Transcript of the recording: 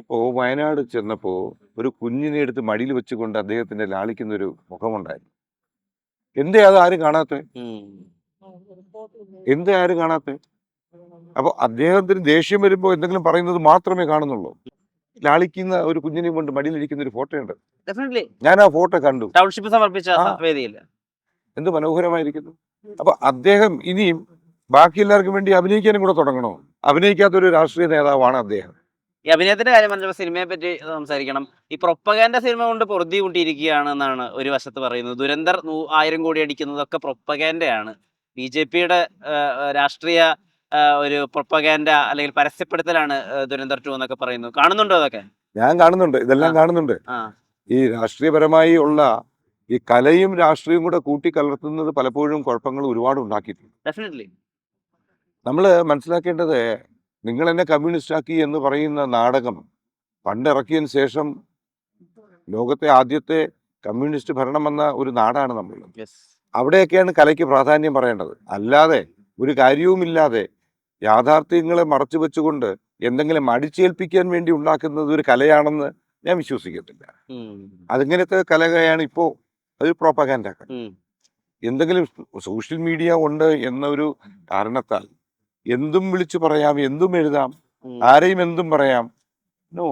ഇപ്പോ വയനാട് ചെന്നപ്പോ ഒരു കുഞ്ഞിനെ എടുത്ത് മടിയിൽ വെച്ചുകൊണ്ട് അദ്ദേഹത്തിന്റെ ലാളിക്കുന്ന ഒരു മുഖമുണ്ടായിരുന്നു. എന്തേ അത് ആരും കാണാത്തെ? ഉം. എന്തേ ആരും കാണാത്തെ? അപ്പൊ അദ്ദേഹത്തിന് ദേഷ്യം വരുമ്പോ എന്തെങ്കിലും പറയുന്നത് മാത്രമേ കാണുന്നുള്ളൂ. ലാളിക്കുന്ന ഒരു കുഞ്ഞിനെയും കൊണ്ട് മടിയിലിരിക്കുന്ന ഒരു ഫോട്ടോ ഉണ്ട്. ഡെഫിനറ്റ്ലി ഞാൻ ആ ഫോട്ടോ കണ്ടു. ടൗൺഷിപ്പ് സമർപ്പിച്ച ആ വേദിയിൽ എന്ത് മനോഹരമായിരിക്കുന്നു. അപ്പൊ അദ്ദേഹം ഇനിയും ബാക്കി എല്ലാവർക്കും വേണ്ടി അഭിനയിക്കാനും കൂടെ തുടങ്ങണോ? അഭിനയിക്കാത്തൊരു രാഷ്ട്രീയ നേതാവാണ് അദ്ദേഹം. ഈ അഭിനയത്തിന്റെ കാര്യം പറഞ്ഞപ്പോൾ സിനിമയെ പറ്റി സംസാരിക്കണം. ഈ പ്രൊപ്പഗാൻഡ സിനിമ കൊണ്ട് പൊറുതി കൂട്ടിയിരിക്കുകയാണെന്നാണ് ഒരു വശത്ത് പറയുന്നത്. ദുരന്തർ 1000 കോടി അടിക്കുന്നതൊക്കെ പ്രൊപ്പഗാൻഡയാണ്. ബി.ജെ.പിയുടെ രാഷ്ട്രീയ ഒരു പ്രൊപ്പഗാൻഡ അല്ലെങ്കിൽ പരസ്യപ്പെടുത്തലാണ് ദുരന്തർ 2 എന്നൊക്കെ പറയുന്നു. കാണുന്നുണ്ടോ അതൊക്കെ? ഞാൻ കാണുന്നുണ്ട്, ഇതെല്ലാം ആ കാണുന്നുണ്ട്. ആ ഈ രാഷ്ട്രീയപരമായി ഉള്ള ഈ കലയും രാഷ്ട്രീയവും കൂടെ കൂട്ടിക്കലർത്തുന്നത് പലപ്പോഴും കുഴപ്പങ്ങൾ ഒരുപാട് ഉണ്ടാക്കിയിട്ടുണ്ട്. ഡെഫിനറ്റ്ലി നമ്മൾ മനസ്സിലാക്കേണ്ടത്, നിങ്ങൾ എന്നെ കമ്മ്യൂണിസ്റ്റ് ആക്കി എന്ന് പറയുന്ന നാടകം പണ്ടിറക്കിയതിന് ശേഷം ലോകത്തെ ആദ്യത്തെ കമ്മ്യൂണിസ്റ്റ് ഭരണം വന്ന ഒരു നാടാണ് നമ്മൾ. യെസ്. അവിടെയൊക്കെയാണ് കലയ്ക്ക് പ്രാധാന്യം പറയേണ്ടത്. അല്ലാതെ ഒരു കാര്യവുമില്ലാതെ യാഥാർത്ഥ്യങ്ങളെ മറച്ചു വെച്ചുകൊണ്ട് എന്തെങ്കിലും അടിച്ചേൽപ്പിക്കാൻ വേണ്ടി ഉണ്ടാക്കുന്നത് ഒരു കലയാണെന്ന് ഞാൻ വിശ്വസിക്കത്തില്ല. അതിങ്ങനത്തെ കലയാണ് ഇപ്പോൾ. അതൊരു പ്രോപ്പഗാൻഡ. എന്തെങ്കിലും സോഷ്യൽ മീഡിയ ഉണ്ട് എന്നൊരു കാരണത്താൽ എന്തും വിളിച്ചു പറയാം, എന്തും എഴുതാം, ആരെയും എന്തും പറയാം. നോ,